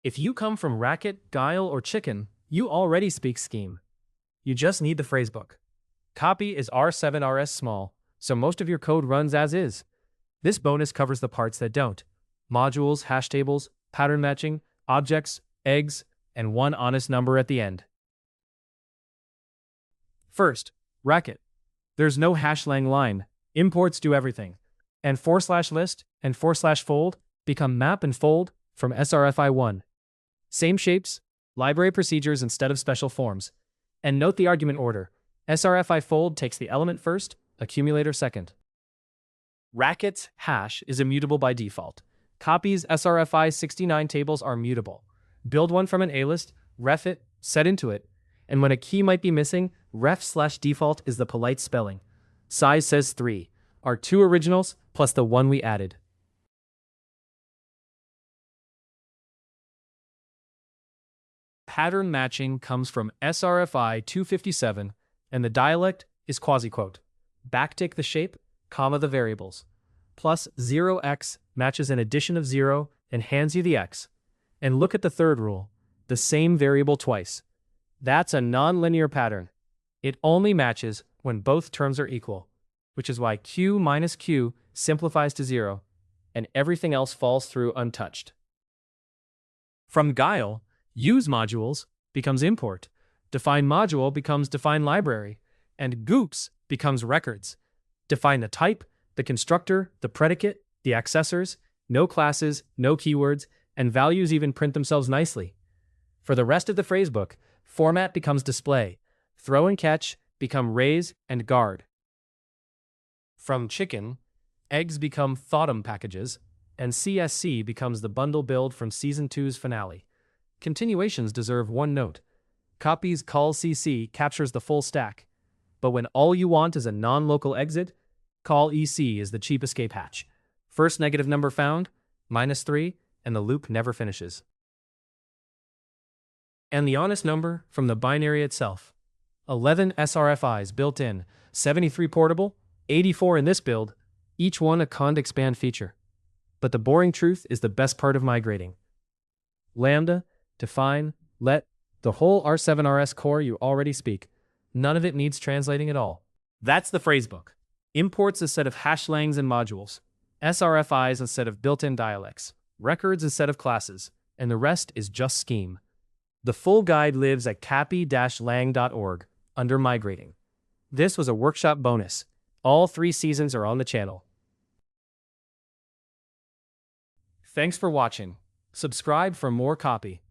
If you come from Racket, Guile, or Chicken, you already speak Scheme. You just need the phrasebook. Kaappi is R7RS small, so most of your code runs as is. This bonus covers the parts that don't: modules, hash tables, pattern matching, objects, eggs, and one honest number at the end. First, Racket. There's no hashlang line. Imports do everything. And /list and /fold become map and fold from SRFI 1. Same shapes, library procedures instead of special forms. And note the argument order. SRFI fold takes the element first, accumulator second. Racket's hash is immutable by default. Kaappi's SRFI 69 tables are mutable. Build one from an alist, ref it, set into it, and when a key might be missing, ref/default is the polite spelling. Size says 3, our 2 originals plus the one we added. Pattern matching comes from SRFI 257, and the dialect is quasiquote. Backtick the shape, comma the variables. Plus 0x matches an addition of 0 and hands you the x. And look at the third rule, the same variable twice. That's a nonlinear pattern. It only matches when both terms are equal, which is why q minus q simplifies to 0, and everything else falls through untouched. From Guile, use modules becomes import, define module becomes define library, and GOOPS becomes records. Define the type, the constructor, the predicate, the accessors, no classes, no keywords, and values even print themselves nicely. For the rest of the phrasebook, format becomes display, throw and catch become raise and guard. From Chicken, eggs become thottam packages, and CSC becomes the bundle build from Season 2's finale. Continuations deserve one note. Kaappi's call CC captures the full stack, but when all you want is a non-local exit, call EC is the cheap escape hatch. First negative number found, -3, and the loop never finishes. And the honest number from the binary itself. 11 SRFIs built in, 73 portable, 84 in this build, each one a cond expand feature. But the boring truth is the best part of migrating. Lambda, define, let, the whole R7RS core you already speak. None of it needs translating at all. That's the phrasebook. Imports instead of hashlangs and modules. SRFIs instead of built-in dialects. Records instead of classes. And the rest is just Scheme. The full guide lives at kaappi-lang.org under Migrating. This was a workshop bonus. All 3 seasons are on the channel. Thanks for watching. Subscribe for more Kaappi.